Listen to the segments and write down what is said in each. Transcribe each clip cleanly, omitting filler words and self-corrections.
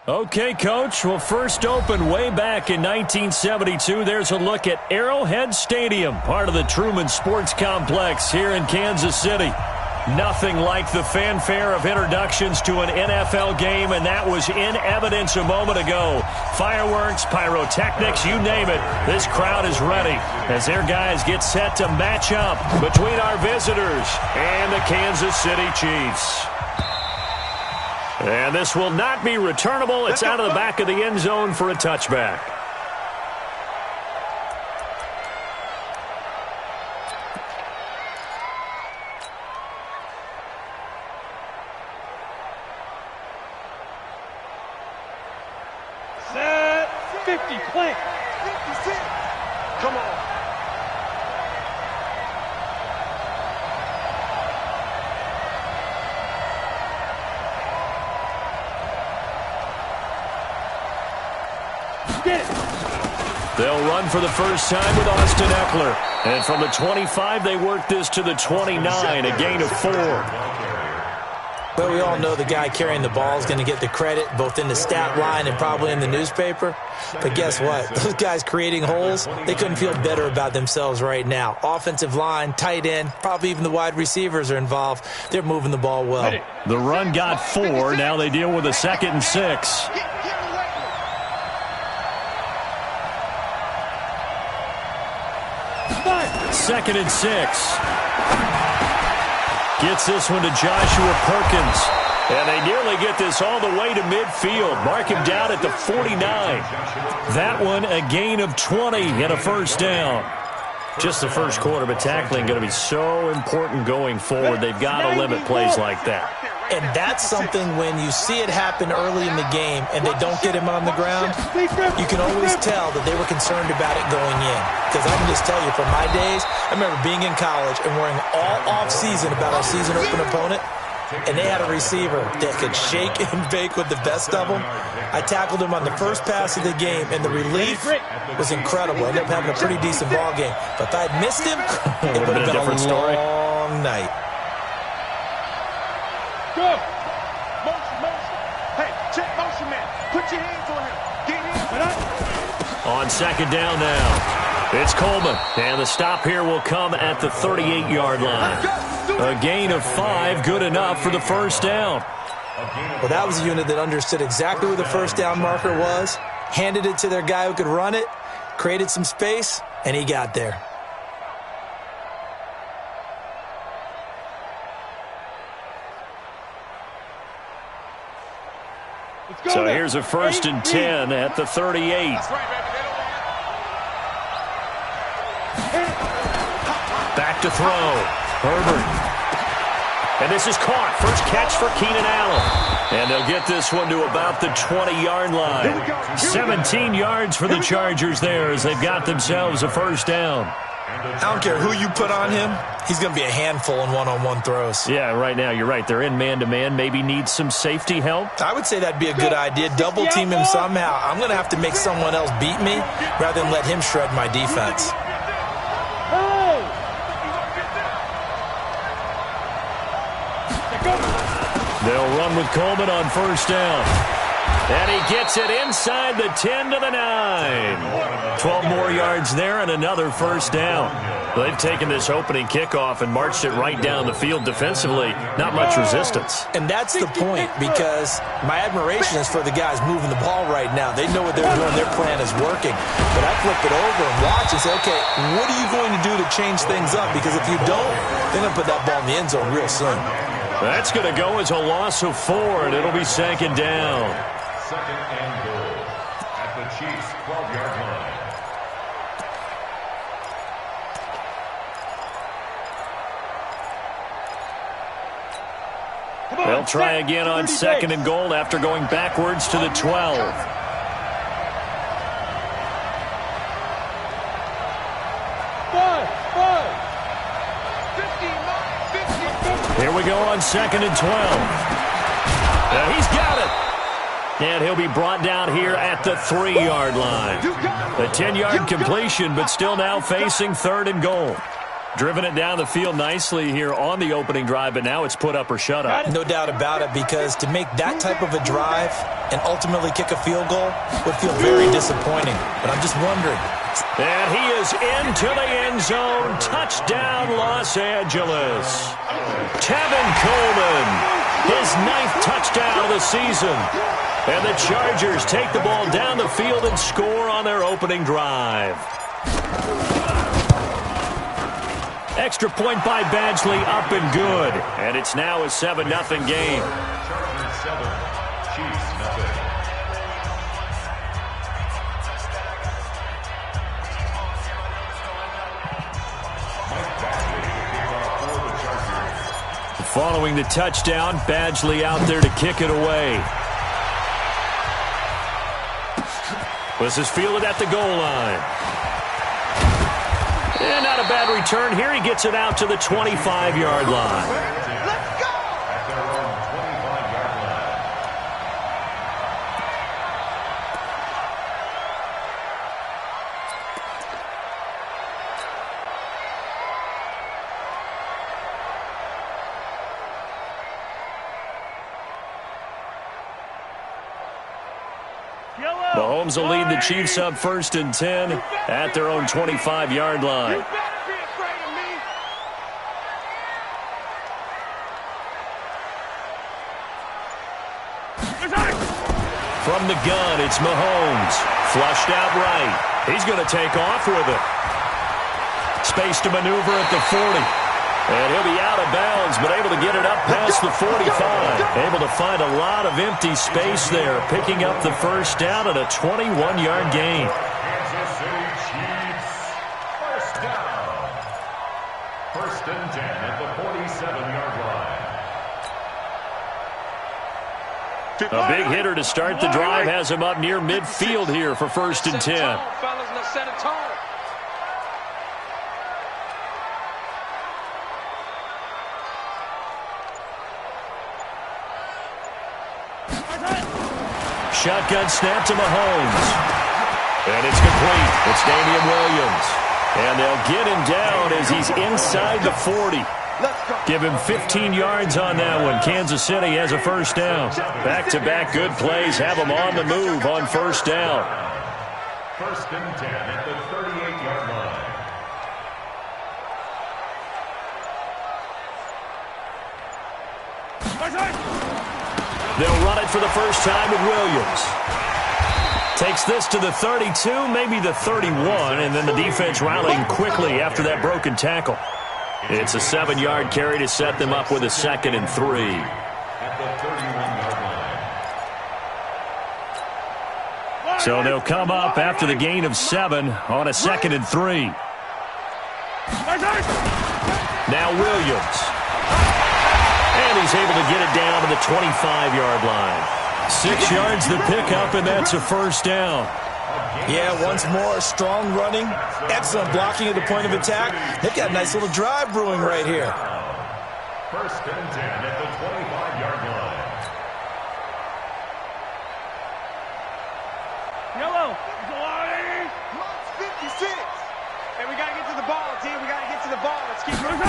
Okay, Coach. Well, first opened way back in 1972. There's a look at Arrowhead Stadium, part of the Truman Sports Complex here in Kansas City. Nothing like the fanfare of introductions to an NFL game, and that was in evidence a moment ago. Fireworks, pyrotechnics, you name it. This crowd is ready as their guys get set to match up between our visitors and the Kansas City Chiefs. And this will not be returnable. It's out of the back of the end zone for a touchback. Set 50, play. Come on. They'll run for the first time with Austin Eckler. And from the 25, they work this to the 29, a gain of 4. Well, we all know the guy carrying the ball is going to get the credit, both in the stat line and probably in the newspaper. But guess what? Those guys creating holes, they couldn't feel better about themselves right now. Offensive line, tight end, probably even the wide receivers are involved. They're moving the ball well. The run got 4. Now they deal with a 2nd and 6. Second and 6. Gets this one to Joshua Perkins. And they nearly get this all the way to midfield. Mark him down at the 49. That one a gain of 20 and a first down. Just the first quarter, but tackling going to be so important going forward. They've got to limit plays like that. And that's something when you see it happen early in the game and they don't get him on the ground, you can always tell that they were concerned about it going in. Because I can just tell you from my days, I remember being in college and worrying all off-season about our season open opponent, and they had a receiver that could shake and bake with the best of them. I tackled him on the first pass of the game, and the relief was incredible. I ended up having a pretty decent ball game. But if I had missed him, it would have been a long night. Go. Motion. Hey, check motion, man. Put your hands on him. Get in. On second down now, it's Coleman. And the stop here will come at the 38-yard line. A gain of 5, good enough for the first down. Well, that was a unit that understood exactly where the first down marker was, handed it to their guy who could run it, created some space, and he got there. So here's a 1st and 10 at the 38. Back to throw. Herbert. And this is caught. First catch for Keenan Allen. And they'll get this one to about the 20-yard line. 17 yards for the Chargers there as they've got themselves a first down. I don't care who you put on him. He's going to be a handful in one-on-one throws. Yeah, right now you're right. They're in man-to-man. Maybe need some safety help. I would say that'd be a good idea. Double-team him somehow. I'm going to have to make someone else beat me rather than let him shred my defense. They'll run with Coleman on first down. And he gets it inside the 10 to the 9. 12 more yards there and another first down. They've taken this opening kickoff and marched it right down the field defensively. Not much resistance. And that's the point, because my admiration is for the guys moving the ball right now. They know what they're doing. Their plan is working. But I flip it over and watch and say, okay, what are you going to do to change things up? Because if you don't, they're going to put that ball in the end zone real soon. That's going to go as a loss of 4, and it'll be second down. Second and goal at the Chiefs' 12-yard line. They'll try again on second and goal after going backwards to the 12. Here we go on second and 12. He's got it. And he'll be brought down here at the 3-yard line. A 10-yard completion, but still now facing third and goal. Driven it down the field nicely here on the opening drive, but now it's put up or shut up. No doubt about it, because to make that type of a drive and ultimately kick a field goal would feel very disappointing. But I'm just wondering. And he is into the end zone. Touchdown, Los Angeles. Tevin Coleman, his 9th touchdown of the season. And the Chargers take the ball down the field and score on their opening drive. Extra point by Badgley, up and good. And it's now a 7-0 game. Chargers 7, Chiefs nothing. Following the touchdown, Badgley out there to kick it away. This is fielded at the goal line. And not a bad return here. He gets it out to the 25-yard line. Let's go! At their own 25-yard line. Mahomes will lead the Chiefs up 1st and 10 at their own 25-yard line. You better be afraid of me. From the gun, it's Mahomes. Flushed out right. He's going to take off with it. Space to maneuver at the 40. And he'll be out of bounds, but able to get it up past the 45. Able to find a lot of empty space there, picking up the first down at a 21-yard gain. Kansas City Chiefs, first down. 1st and 10 at the 47-yard line. A big hitter to start the drive has him up near midfield here for 1st and 10. Fellas, let's set a tone. Shotgun snap to Mahomes. And it's complete. It's Damian Williams. And they'll get him down as he's inside the 40. Give him 15 yards on that one. Kansas City has a first down. Back-to-back good plays have them on the move on first down. 1st and 10 at the 38-yard line. They'll run it for the first time with Williams. Takes this to the 32, maybe the 31, and then the defense rallying quickly after that broken tackle. It's a 7-yard carry to set them up with a 2nd and 3. At the 31-yard line. So they'll come up after the gain of 7 on a 2nd and 3. Now Williams. And he's able to get it down to the 25-yard line. 6 yards the pickup, and that's a first down. Yeah, once more, strong running, excellent blocking at the point of attack. They've got a nice little drive brewing right here. 1st and 10 at the 25-yard line. Yellow. Lots 56. Hey, we got to get to the ball, team. We got to get to the ball. Let's keep moving.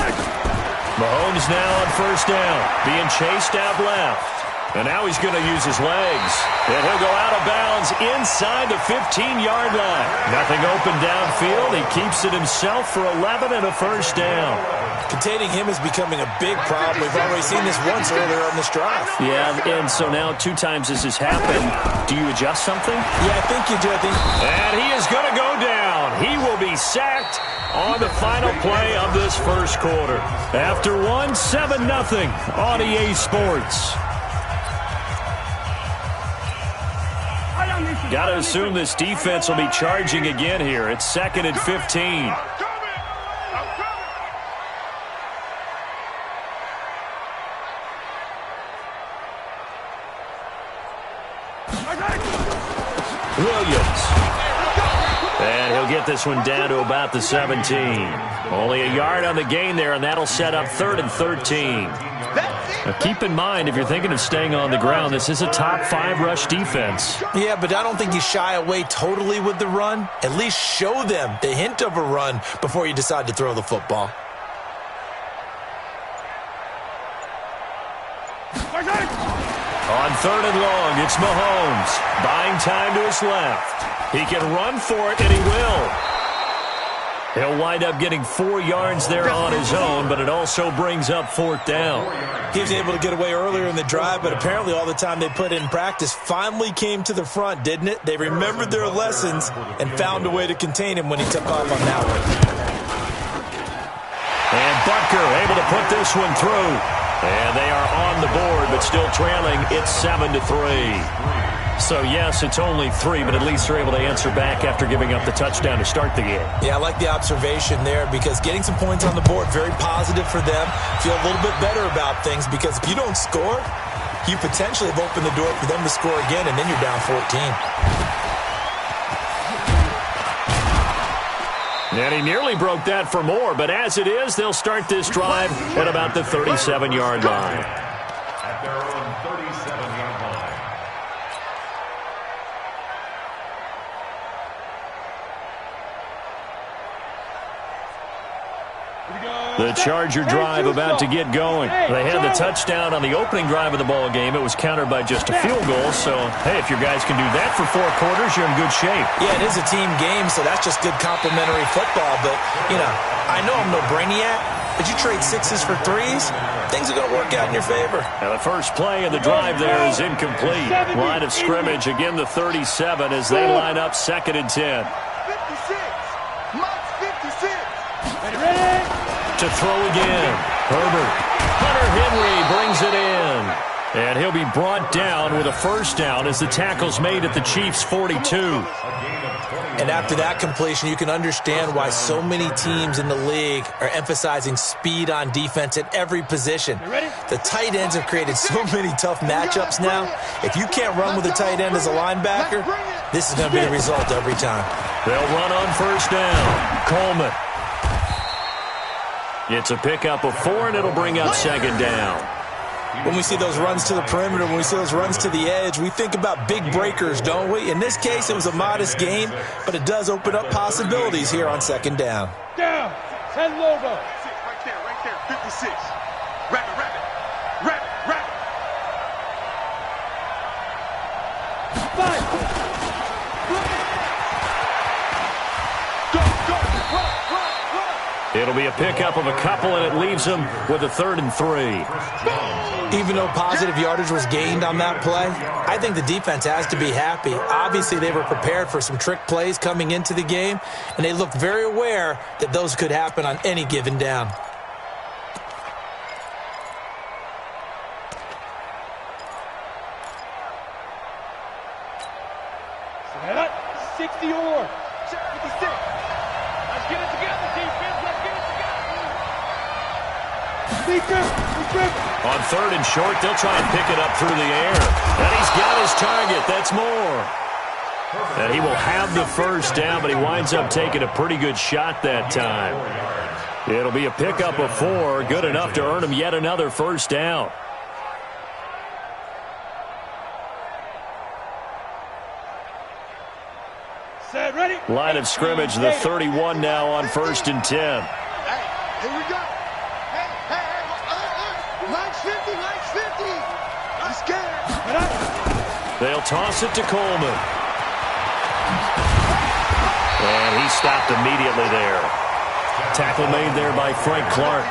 Mahomes now on first down, being chased out left. And now he's going to use his legs. And he'll go out of bounds inside the 15-yard line. Nothing open downfield. He keeps it himself for 11 and a first down. Containing him is becoming a big problem. We've already seen this once earlier on this drive. Yeah, and so now 2 times this has happened. Do you adjust something? Yeah, I think you do. And he is going to go down. He will be sacked on the final play of this first quarter. After 7-0 on EA Sports. Got to assume this defense will be charging again here. It's 2nd and 15. Williams. And he'll get this one down to about the 17. Only a yard on the gain there, and that'll set up 3rd and 13. Now keep in mind, if you're thinking of staying on the ground, this is a top 5 rush defense. Yeah, but I don't think you shy away totally with the run. At least show them the hint of a run before you decide to throw the football. On 3rd and long, it's Mahomes. Buying time to his left. He can run for it, and he will. He'll wind up getting 4 yards there on his own, but it also brings up 4th down. He was able to get away earlier in the drive, but apparently all the time they put in practice finally came to the front, didn't it? They remembered their lessons and found a way to contain him when he took off on that one. And Butker able to put this one through. And they are on the board, but still trailing. It's 7-3. So, yes, it's only 3, but at least they're able to answer back after giving up the touchdown to start the game. Yeah, I like the observation there because getting some points on the board, very positive for them. Feel a little bit better about things because if you don't score, you potentially have opened the door for them to score again, and then you're down 14. And he nearly broke that for more, but as it is, they'll start this drive at about the 37-yard line. At their own 37-yard line. The Charger drive about to get going. They had the touchdown on the opening drive of the ball game. It was countered by just a field goal. So, hey, if your guys can do that for 4 quarters, you're in good shape. Yeah, it is a team game, so that's just good complimentary football. But, you know, I know I'm no brainiac, but you trade 6s for 3s, things are going to work out in your favor. Now, the first play of the drive there is incomplete. Line of scrimmage, again the 37 as they line up 2nd and 10. 56. Mike's 56. Ready? To throw again. Herbert. Hunter Henry brings it in. And he'll be brought down with a 1st down as the tackle's made at the Chiefs' 42. And after that completion, you can understand why so many teams in the league are emphasizing speed on defense at every position. The tight ends have created so many tough matchups now. If you can't run with a tight end as a linebacker, this is going to be the result every time. They'll run on 1st down. Coleman. It's a pickup of 4, and it'll bring up 2nd down. When we see those runs to the perimeter, when we see those runs to the edge, we think about big breakers, don't we? In this case, it was a modest gain, but it does open up possibilities here on 2nd down. Down. 10 logo. Right there. 56. Rabbit. It'll be a pickup of a couple, and it leaves them with a 3rd and 3. Even though positive yardage was gained on that play, I think the defense has to be happy. Obviously, they were prepared for some trick plays coming into the game, and they looked very aware that those could happen on any given down. Set up. 60 or 56. Let's get it together, defense. Let's get it together. On 3rd and short, they'll try and pick it up through the air. And he's got his target. That's more. And he will have the 1st down, but he winds up taking a pretty good shot that time. It'll be a pickup of 4, good enough to earn him yet another 1st down. Set, ready. Line of scrimmage, the 31 now on 1st and 10. Hey, here we go. Hey. Line's 50. I'm scared. They'll toss it to Coleman. And he stopped immediately there. Tackle made there by Frank Clark.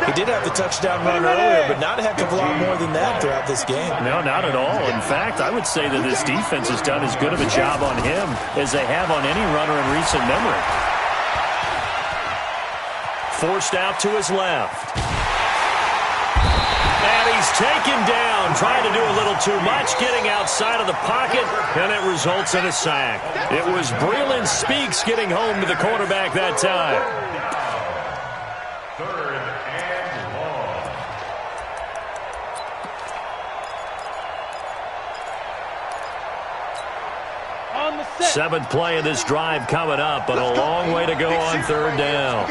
He did have the touchdown run earlier, but not a heck of a lot more than that throughout this game. No, not at all. In fact, I would say that this defense has done as good of a job on him as they have on any runner in recent memory. Forced out to his left. And he's taken down, trying to do a little too much, getting outside of the pocket, and it results in a sack. It was Breland Speaks getting home to the quarterback that time. 3rd and long. On the set. 7th play of this drive coming up, but a long way to go on 3rd down.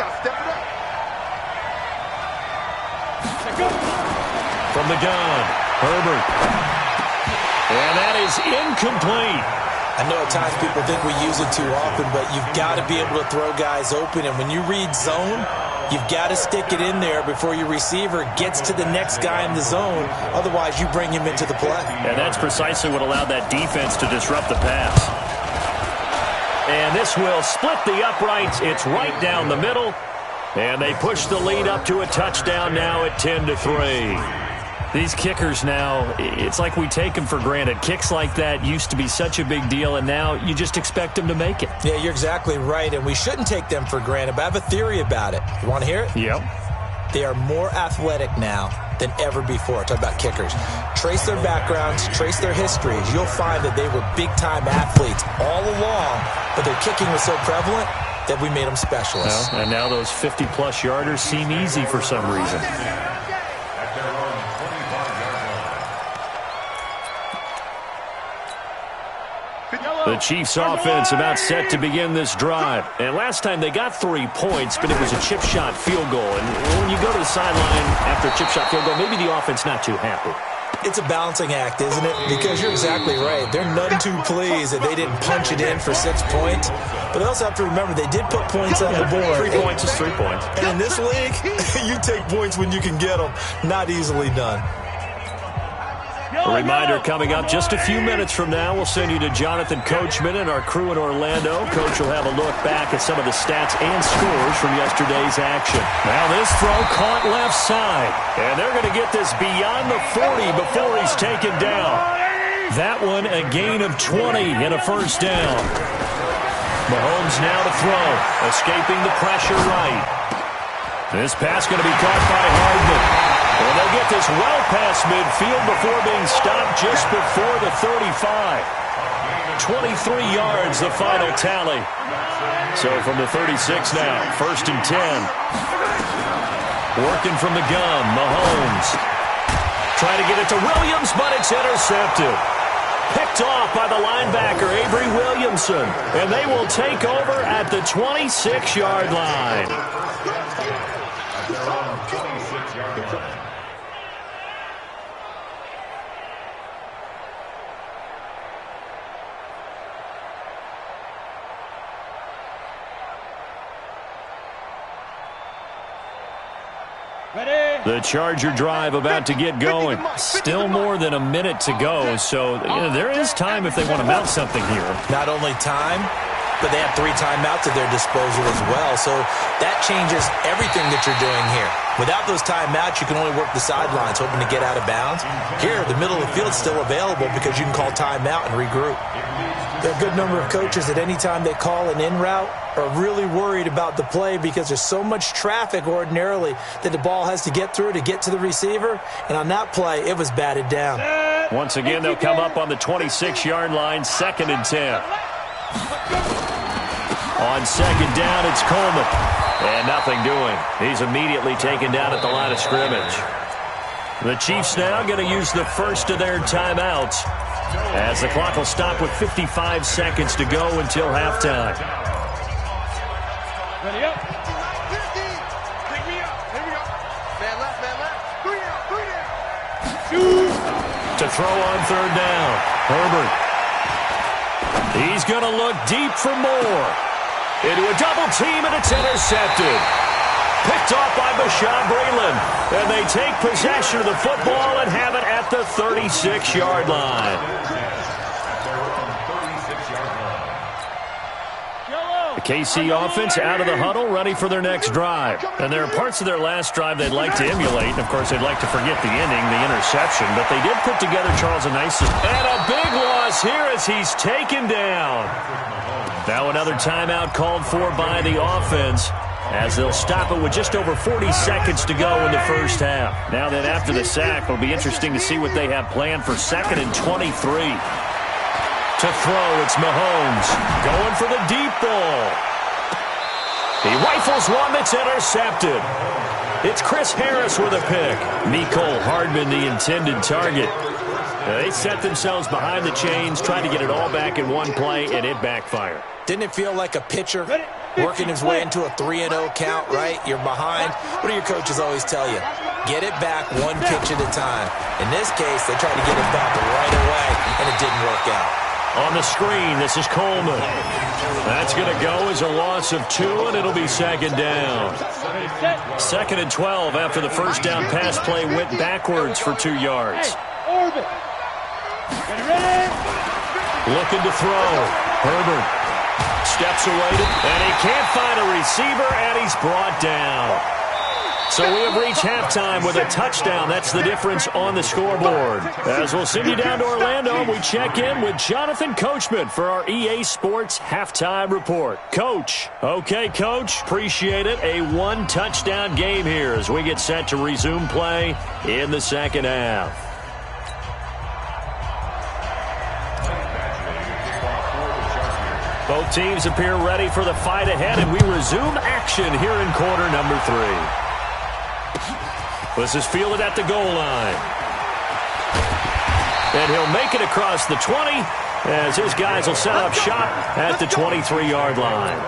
From the gun, Herbert. And that is incomplete. I know at times people think we use it too often, but you've got to be able to throw guys open. And when you read zone, You've got to stick it in there before your receiver gets to the next guy in the zone. Otherwise, you bring him into the play. And that's precisely what allowed that defense to disrupt the pass. And this will split the uprights. It's right down the middle. And they push the lead up to a touchdown now at 10-3. These kickers now, it's like we take them for granted. Kicks like that used to be such a big deal, and now you just expect them to make it. Yeah, you're exactly right, and we shouldn't take them for granted, but I have a theory about it. You want to hear it? Yep. They are more athletic now than ever before. Talk about kickers. Trace their backgrounds, trace their histories. You'll find that they were big-time athletes all along, but their kicking was so prevalent that we made them specialists. Well, and now those 50-plus yarders seem easy for some reason. The Chiefs offense about set to begin this drive. And last time they got 3 points, but it was a chip shot field goal. And when you go to the sideline after a chip shot field goal, maybe the offense not too happy. It's a balancing act, isn't it? Because you're exactly right. They're none too pleased that they didn't punch it in for 6 points. But they also have to remember they did put points on the board. 3 points is 3 points. And in this league, you take points when you can get them. Not easily done. A reminder coming up just a few minutes from now. We'll send you to Jonathan Coachman and our crew in Orlando. Coach will have a look back at some of the stats and scores from yesterday's action. Now this throw caught left side. And they're going to get this beyond the 40 before he's taken down. That one a gain of 20 and a first down. Mahomes now to throw. Escaping the pressure right. This pass going to be caught by Hardman. And they'll get this well past midfield before being stopped just before the 35. 23 yards, the final tally. So from the 36 now, 1st and 10. Working from the gun, Mahomes. Trying to get it to Williams, but it's intercepted. Picked off by the linebacker, Avery Williamson. And they will take over at the 26-yard line. The Charger drive about to get going. Still more than a minute to go, so there is time if they want to mount something here. Not only time, but they have 3 timeouts at their disposal as well, so that changes everything that you're doing here. Without those timeouts, you can only work the sidelines, hoping to get out of bounds. Here, the middle of the field is still available because you can call timeout and regroup. There are a good number of coaches that any time they call an in route are really worried about the play because there's so much traffic ordinarily that the ball has to get through to get to the receiver. And on that play, it was batted down. Once again, they'll come up on the 26-yard line, 2nd and 10. On 2nd down, it's Coleman. And nothing doing. He's immediately taken down at the line of scrimmage. The Chiefs now going to use the first of their timeouts, as the clock will stop with 55 seconds to go until halftime. Ready up. Pick me up. Here we go. Man left, man left. 3 down, 3 down. To throw on 3rd down, Herbert. He's going to look deep for more. Into a double team, and it's intercepted. Picked off by Bashaud Breeland. And they take possession of the football and have it at the 36-yard line. The KC offense out of the huddle, ready for their next drive. And there are parts of their last drive they'd like to emulate. And, of course, they'd like to forget the inning, the interception. But they did put together Charles a nice... And a big loss here as he's taken down. Now another timeout called for by the offense, as they'll stop it with just over 40 seconds to go in the first half. Now then, after the sack, it'll be interesting to see what they have planned for 2nd and 23. To throw, it's Mahomes going for the deep ball. He rifles one that's intercepted. It's Chris Harris with a pick. Mecole Hardman, the intended target. They set themselves behind the chains, trying to get it all back in one play, and it backfired. Didn't it feel like a pitcher working his way into a 3-0 count, right? You're behind. What do your coaches always tell you? Get it back one pitch at a time. In this case, they tried to get it back right away, and it didn't work out. On the screen, this is Coleman. That's going to go as a loss of 2, and it'll be second down. 2nd and 12 after the first down pass play went backwards for 2 yards. Looking to throw. Herbert steps away, and he can't find a receiver, and he's brought down. So we have reached halftime with a touchdown. That's the difference on the scoreboard. As we'll send you down to Orlando, we check in with Jonathan Coachman for our EA Sports Halftime Report. Coach. Okay, Coach. Appreciate it. A 1-touchdown game here as we get set to resume play in the second half. Both teams appear ready for the fight ahead, and we resume action here in quarter number 3. This is fielded at the goal line. And he'll make it across the 20 as his guys will set up shop at the 23-yard line.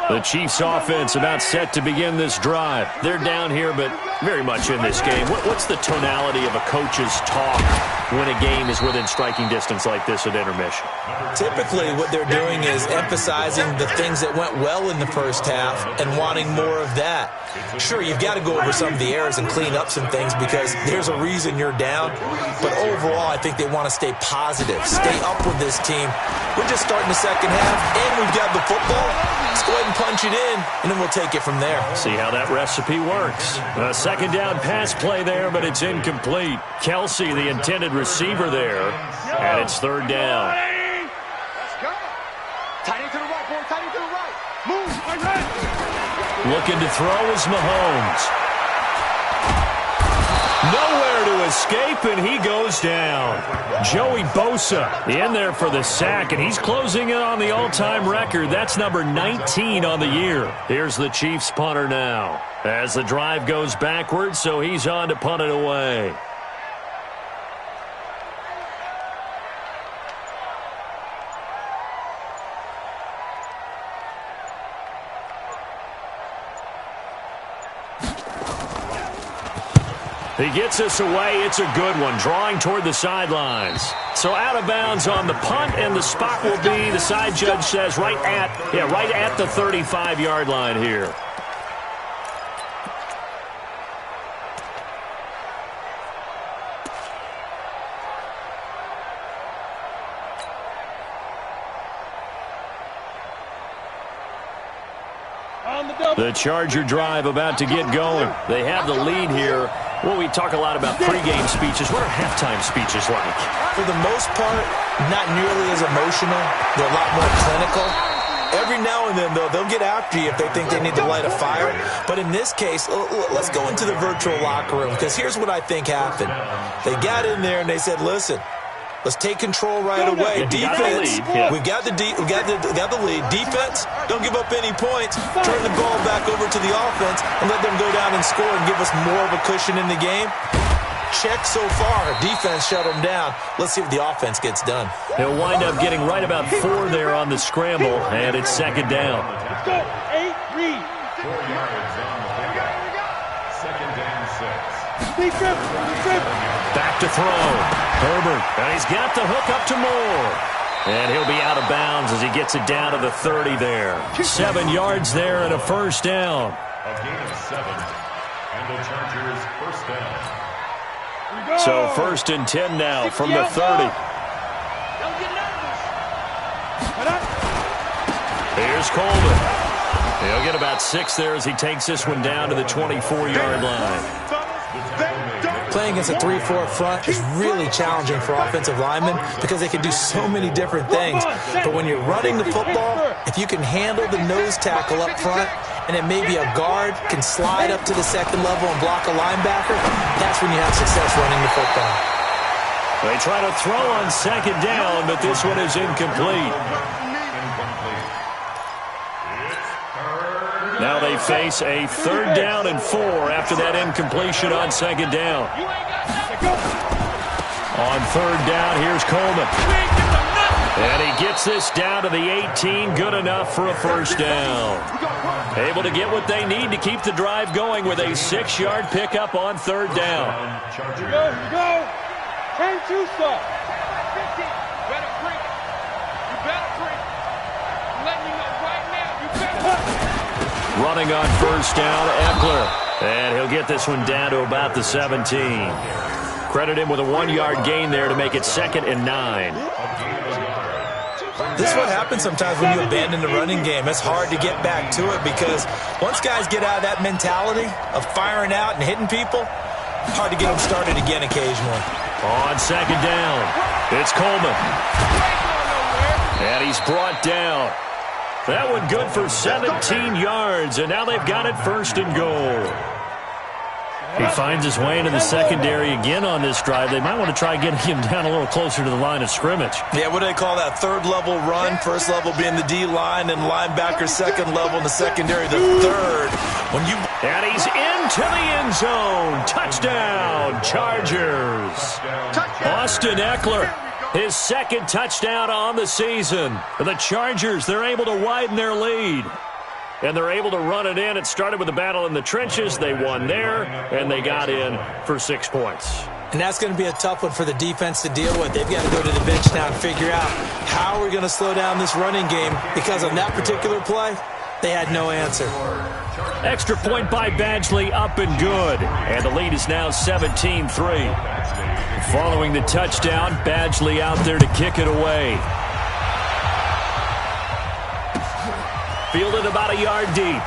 The Chiefs offense about set to begin this drive. They're down here, but very much in this game. What's the tonality of a coach's talk when a game is within striking distance like this at intermission? Typically, what they're doing is emphasizing the things that went well in the first half and wanting more of that. Sure, you've got to go over some of the errors and clean up some things because there's a reason you're down. But overall, I think they want to stay positive, stay up with this team. We're just starting the second half, and we've got the football. Let's go ahead and punch it in, and then we'll take it from there. See how that recipe works. A second down pass play there, but it's incomplete. Kelsey, the intended receiver there, and it's third down. Let's go. Tight end to the right, boy. Tight end to the right. Move. Right. Looking to throw is Mahomes. Nowhere to escape, and he goes down. Joey Bosa in there for the sack, and he's closing in on the all-time record. That's number 19 on the year. Here's the Chiefs punter now as the drive goes backwards, so he's on to punt it away. He gets us away. It's a good one, drawing toward the sidelines. So out of bounds on the punt, and the spot will be, the side judge says, right at the 35-yard line here. The Charger drive about to get going. They have the lead here. Well, we talk a lot about pregame speeches. What are halftime speeches like? For the most part, not nearly as emotional. They're a lot more clinical. Every now and then, though, they'll get after you if they think they need to light a fire. But in this case, let's go into the virtual locker room, because here's what I think happened. They got in there and they said, listen, let's take control right away. Defense, we've got the lead. Defense, don't give up any points. Turn the ball back over to the offense and let them go down and score and give us more of a cushion in the game. Check so far. Defense shut them down. Let's see if the offense gets done. He'll wind up getting right about 4 there on the scramble, and it's second down. Let's go. 8, read. 4 yards on the pickup. Second and 6. Deep trip. Back to throw. Herbert, and he's got the hook up to Moore. And he'll be out of bounds as he gets it down to the 30 there. 7 yards there and a first down. A gain of 7, and the Chargers first down. So first and 10 now from the 30. Here's Coleman. He'll get about 6 there as he takes this one down to the 24-yard line. Playing against a 3-4 front is really challenging for offensive linemen because they can do so many different things. But when you're running the football, if you can handle the nose tackle up front, and then maybe a guard can slide up to the second level and block a linebacker, that's when you have success running the football. They try to throw on second down, but this one is incomplete. Now they face a 3rd down and 4 after that incompletion on second down. On 3rd down, here's Coleman. And he gets this down to the 18, good enough for a first down. Able to get what they need to keep the drive going with a 6-yard pickup on third down. Here you go. Can't you stop? 15. Better break. You better break. I'm letting you know right now. You better. Running on first down, Eckler. And he'll get this one down to about the 17. Credit him with a 1-yard gain there to make it 2nd and 9. This is what happens sometimes when you abandon the running game. It's hard to get back to it because once guys get out of that mentality of firing out and hitting people, hard to get them started again occasionally. On second down, it's Coleman. And he's brought down. That one good for 17 yards, and now they've got it 1st and goal. He finds his way into the secondary again on this drive. They might want to try getting him down a little closer to the line of scrimmage. Yeah, what do they call that? 3rd level run, 1st level being the D-line, and linebacker 2nd level in the secondary, the 3rd. And he's into the end zone. Touchdown, Chargers. Austin Eckler, his 2nd touchdown on the season. The Chargers, they're able to widen their lead. And they're able to run it in. It started with a battle in the trenches. They won there, and they got in for 6 points. And that's going to be a tough one for the defense to deal with. They've got to go to the bench now and figure out how we're going to slow down this running game, because on that particular play, they had no answer. Extra point by Badgley, up and good. And the lead is now 17-3. Following the touchdown, Badgley out there to kick it away. Fielded about a yard deep.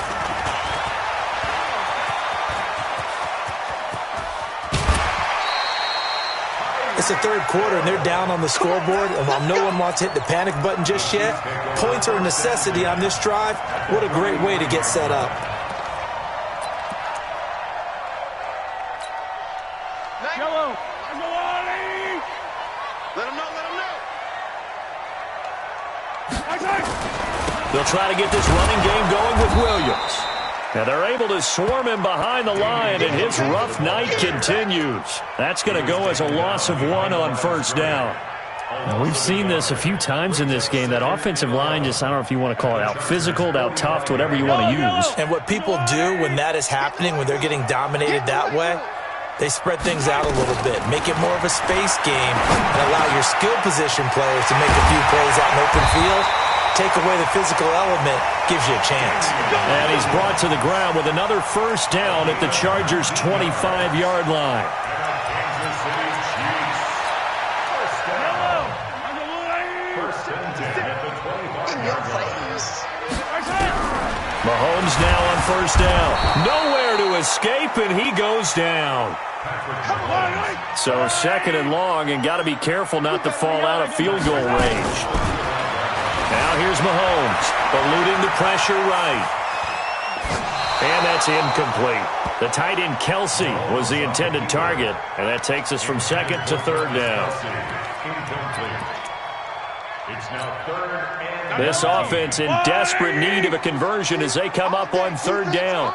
It's the 3rd quarter, and they're down on the scoreboard. And while no one wants to hit the panic button just yet, points are a necessity on this drive. What a great way to get set up. Yellow. Let him know. They'll try to get this running game going with Williams. Now they're able to swarm him behind the line, and his rough night continues. That's going to go as a loss of 1 on first down. Now, we've seen this a few times in this game. That offensive line just, I don't know if you want to call it out physical, out tough, whatever you want to use. And what people do when that is happening, when they're getting dominated that way, they spread things out a little bit, make it more of a space game, and allow your skill position players to make a few plays out in open field. Take away the physical element, gives you a chance. And he's brought to the ground with another first down at the Chargers' 25-yard line. Mahomes now on first down. Nowhere to escape, and he goes down. So 2nd and long, and got to be careful not to fall out of field goal range. Now here's Mahomes, eluding the pressure right. And that's incomplete. The tight end Kelsey was the intended target, and that takes us from 2nd to 3rd down. It's now 3rd and This offense in desperate need of a conversion as they come up on 3rd down.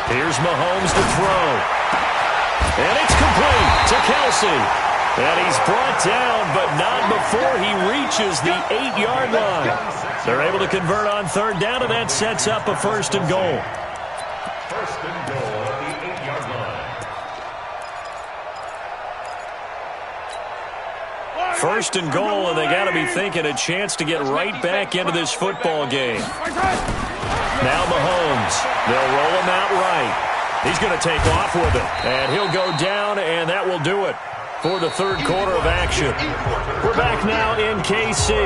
Here's Mahomes to throw. And it's complete to Kelsey. And he's brought down, but not before he reaches the 8-yard line. They're able to convert on 3rd down, and that sets up a 1st and goal. 1st and goal at the 8-yard line. 1st and goal, and they got to be thinking a chance to get right back into this football game. Now Mahomes. They'll roll him out right. He's going to take off with it, and he'll go down, and that will do it for the 3rd quarter of action. We're back now in KC.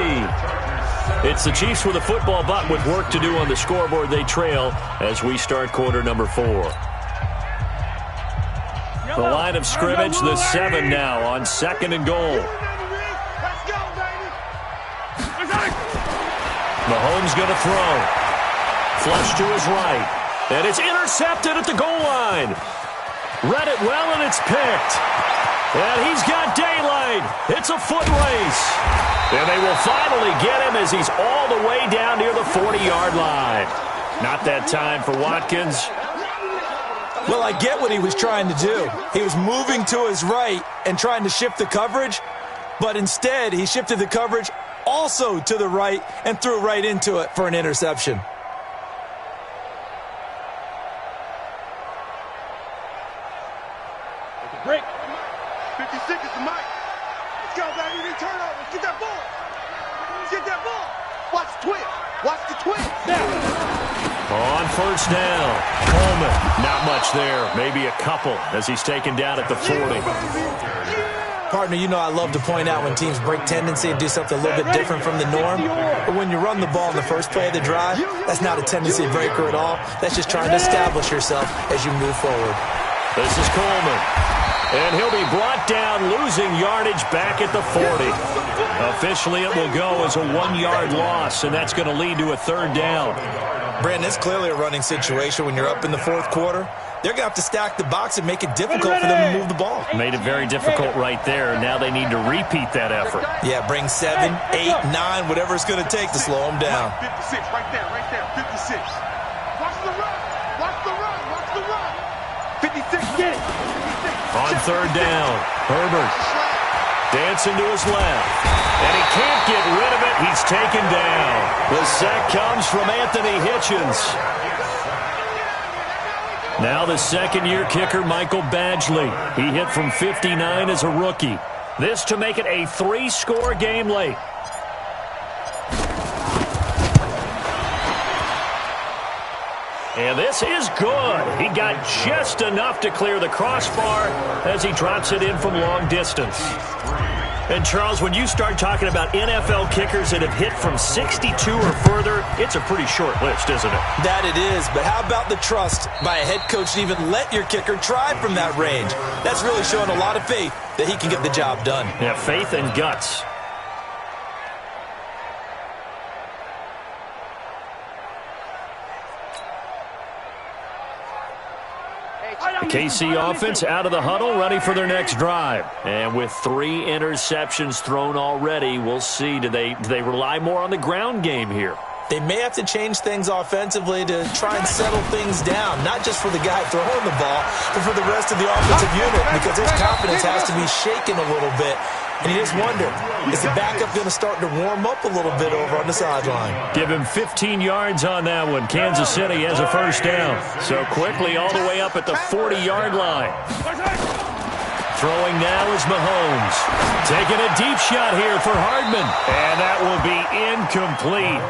It's the Chiefs with a football, but with work to do on the scoreboard. They trail as we start quarter number 4. The line of scrimmage, the 7 now on 2nd and goal. Mahomes going to throw. Flush to his right. And it's intercepted at the goal line. Read it well, and it's picked. And he's got daylight. It's a foot race. And they will finally get him as he's all the way down near the 40-yard line. Not that time for Watkins. Well, I get what he was trying to do. He was moving to his right and trying to shift the coverage, but instead he shifted the coverage also to the right and threw right into it for an interception. Break. 56 is the mic. Let's go, baby. Any turnovers. Get that ball. Get that ball. Watch the twist. Watch the twist. On first down, Coleman. Not much there. Maybe a couple as he's taken down at the 40. Partner, you know I love to point out when teams break tendency and do something a little bit different from the norm. But when you run the ball in the first play of the drive, that's not a tendency breaker at all. That's just trying to establish yourself as you move forward. This is Coleman. And he'll be brought down, losing yardage back at the 40. Officially, it will go as a 1-yard loss, and that's going to lead to a third down. Brandon, it's clearly a running situation when you're up in the fourth quarter. They're going to have to stack the box and make it difficult for them to move the ball. Made it very difficult right there. Now they need to repeat that effort. Yeah, bring 7, 8, 9, whatever it's going to take to slow them down. 56, right there, 56. Watch the run. Watch the run. Watch the run. 56, get it. On third down, Herbert dancing to his left. And he can't get rid of it. He's taken down. The sack comes from Anthony Hitchens. Now the second-year kicker, Michael Badgley. He hit from 59 as a rookie. This to make it a 3-score game late. And this is good. He got just enough to clear the crossbar as he drops it in from long distance. And, Charles, when you start talking about NFL kickers that have hit from 62 or further, it's a pretty short list, isn't it? That it is, but how about the trust by a head coach to even let your kicker try from that range? That's really showing a lot of faith that he can get the job done. Yeah, faith and guts. KC offense out of the huddle, ready for their next drive. And with 3 interceptions thrown already, we'll see. Do they rely more on the ground game here? They may have to change things offensively to try and settle things down, not just for the guy throwing the ball, but for the rest of the offensive unit, because his confidence has to be shaken a little bit. And you just wonder, is the backup going to start to warm up a little bit over on the sideline? Give him 15 yards on that one. Kansas City has a first down. So quickly all the way up at the 40-yard line. Throwing now is Mahomes. Taking a deep shot here for Hardman. And that will be incomplete.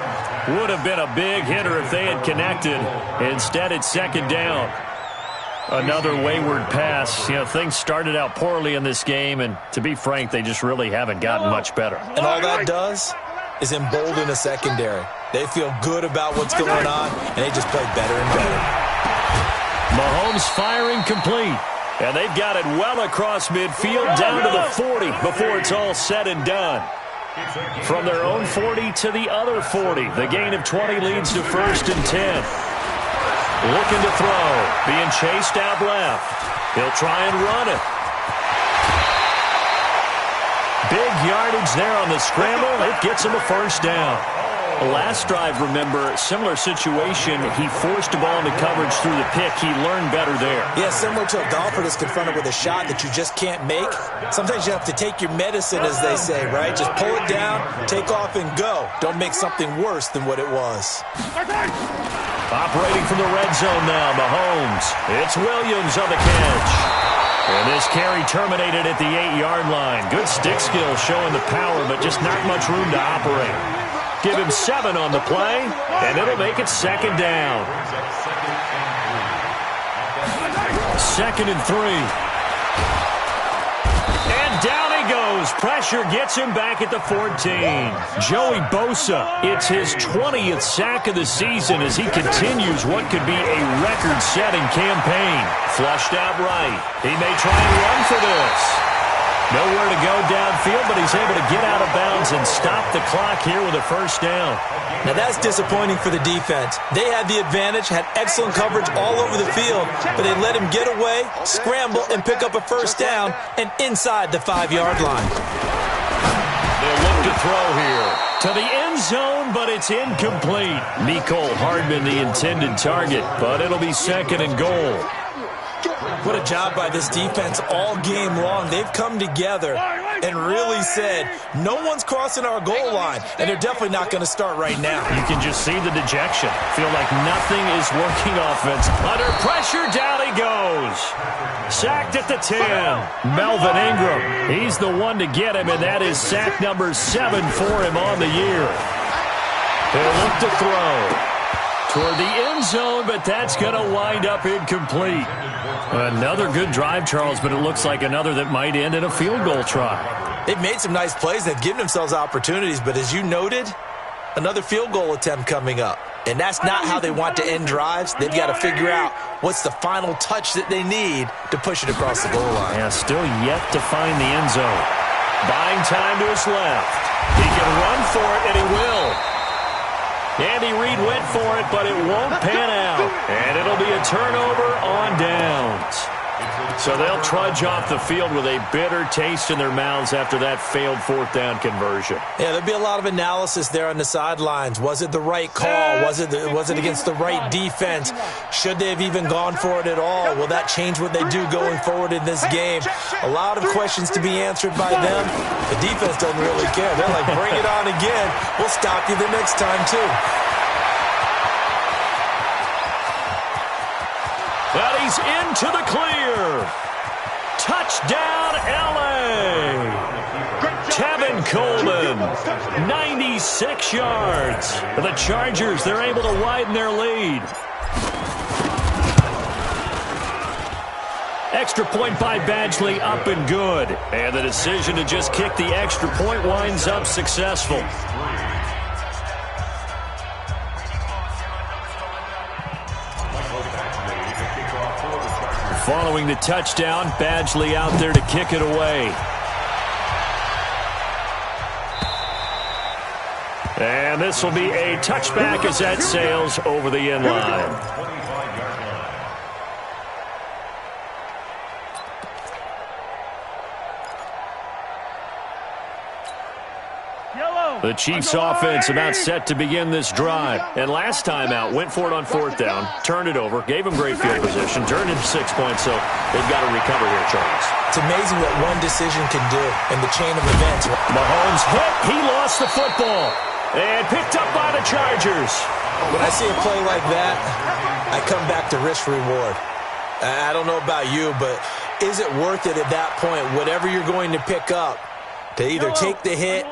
Would have been a big hitter if they had connected. Instead, it's second down. Another wayward pass. You know, things started out poorly in this game, and to be frank, they just really haven't gotten much better. And all that does is embolden a secondary. They feel good about what's going on, and they just play better and better. Mahomes firing complete. And they've got it well across midfield down to the 40 before it's all said and done. From their own 40 to the other 40. The gain of 20 leads to first and 10. Looking to throw. Being chased out left. He'll try and run it. Big yardage there on the scramble. It gets him a first down. Last drive, remember, similar situation. He forced the ball into coverage through the pick. He learned better there. Yeah, similar to a golfer that's confronted with a shot that you just can't make. Sometimes you have to take your medicine, as they say, right? Just pull it down, take off, and go. Don't make something worse than what it was. Operating from the red zone now, Mahomes. It's Williams on the catch. And this carry terminated at the 8-yard line. Good stick skill showing the power, but just not much room to operate. Give him 7 on the play, and it'll make it second down. Second and 3. And down he goes. Pressure gets him back at the 14. Joey Bosa, it's his 20th sack of the season as he continues what could be a record-setting campaign. Flushed out right. He may try and run for this. Nowhere to go downfield, but he's able to get out of bounds and stop the clock here with a first down. Now that's disappointing for the defense. They had the advantage, had excellent coverage all over the field, but they let him get away, scramble, and pick up a first down and inside the 5-yard line. They'll look to throw here. To the end zone, but it's incomplete. Mecole Hardman the intended target, but it'll be second and goal. What a job by this defense all game long. They've come together and really said, no one's crossing our goal line, and they're definitely not going to start right now. You can just see the dejection. Feel like nothing is working offense. Under pressure, down he goes. Sacked at the 10. Melvin Ingram, he's the one to get him, and that is sack number 7 for him on the year. He'll look to throw toward the end zone, but that's going to wind up incomplete. Another good drive, Charles, but it looks like another that might end in a field goal try. They've made some nice plays. They've given themselves opportunities, but as you noted, another field goal attempt coming up. And that's not how they want to end drives. They've got to figure out what's the final touch that they need to push it across the goal line. Yeah, still yet to find the end zone. Buying time to his left. He can run for it, and he will. Andy Reid went for it, but it won't pan out. And it'll be a turnover on downs. So they'll trudge off the field with a bitter taste in their mouths after that failed 4th down conversion. Yeah, there'll be a lot of analysis there on the sidelines. Was it the right call? Was it against the right defense? Should they have even gone for it at all? Will that change what they do going forward in this game? A lot of questions to be answered by them. The defense doesn't really care. They're like, bring it on again. We'll stop you the next time, too. But he's into the clear. Touchdown, L.A. Tevin Coleman, 96 yards. The Chargers, they're able to widen their lead. Extra point by Badgley, up and good. And the decision to just kick the extra point winds up successful. Following the touchdown, Badgley out there to kick it away. And this will be a touchback as that sails over the end line. The Chiefs offense about set to begin this drive. And last time out, went for it on 4th down, turned it over, gave them great field position, turned into 6 points, so they've got to recover here, Charles. It's amazing what one decision can do in the chain of events. Mahomes hit, he lost the football, and picked up by the Chargers. When I see a play like that, I come back to risk-reward. I don't know about you, but is it worth it at that point, whatever you're going to pick up, to either take the hit,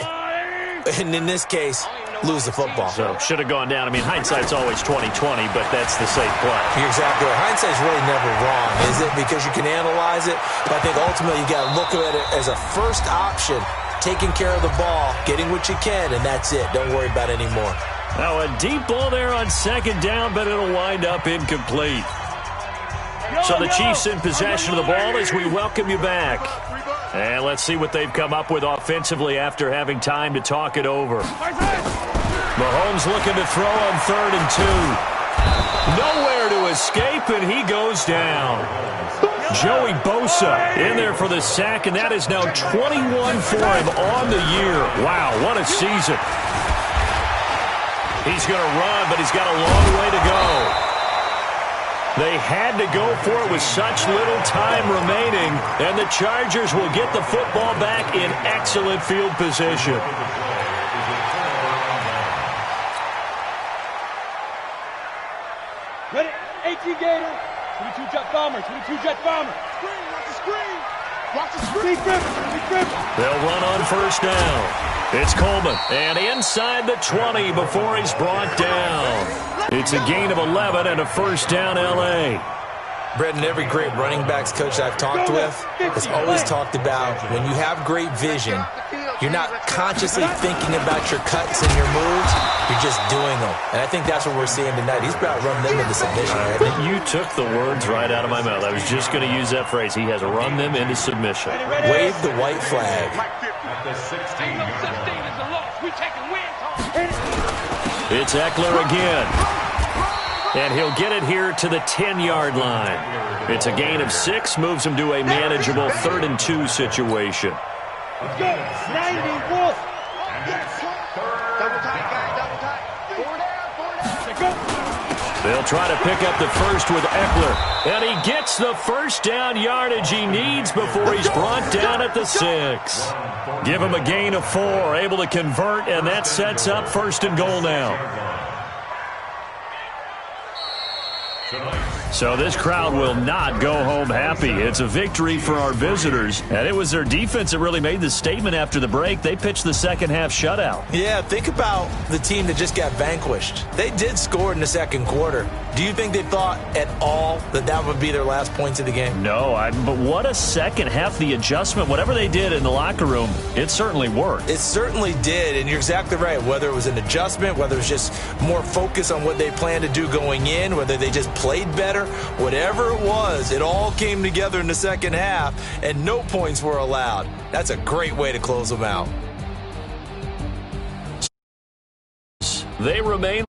and in this case, lose the football? So, should have gone down. I mean, hindsight's always 20/20, but that's the safe play. You're exactly right. Hindsight's really never wrong, is it? Because you can analyze it, but I think ultimately you got to look at it as a first option, taking care of the ball, getting what you can, and that's it. Don't worry about it anymore. Now, a deep ball there on 2nd down, but it'll wind up incomplete. So the Chiefs in possession of the ball as we welcome you back. And let's see what they've come up with offensively after having time to talk it over. Mahomes looking to throw on 3rd and 2. Nowhere to escape, and he goes down. Joey Bosa in there for the sack, and that is now 21 for him on the year. Wow, what a season. He's going to run, but he's got a long way to go. They had to go for it with such little time remaining, and the Chargers will get the football back in excellent field position. Ready? 18 Gator. 22 Jet Bomber. 22 Jet Bomber. Screen. Watch the screen. Watch the screen. They'll run on 1st down. It's Coleman, and inside the 20 before he's brought down. It's a gain of 11 and a 1st down, L.A. Brendan, every great running backs coach I've talked with has always talked about when you have great vision, you're not consciously thinking about your cuts and your moves, you're just doing them. And I think that's what we're seeing tonight. He's about to run them into submission. Right? You took the words right out of my mouth. I was just going to use that phrase. He has run them into submission. Wave the white flag. It's Eckler again. And he'll get it here to the 10-yard line. It's a gain of 6, moves him to a manageable 3rd and 2 situation. Let's go. 91. Double tight, guys. Double tight. 4 down. Go. They'll try to pick up the first with Eckler. And he gets the first down yardage he needs before he's brought down at the 6. Give him a gain of 4, able to convert, and that sets up 1st and goal now. So this crowd will not go home happy. It's a victory for our visitors, and it was their defense that really made the statement after the break. They pitched the second-half shutout. Yeah, think about the team that just got vanquished. They did score in the second quarter. Do you think they thought at all that that would be their last points of the game? No, but what a second half. The adjustment, whatever they did in the locker room, it certainly worked. It certainly did, and you're exactly right. Whether it was an adjustment, whether it was just more focus on what they planned to do going in, whether they just played better, whatever it was, it all came together in the second half, and no points were allowed. That's a great way to close them out. They remain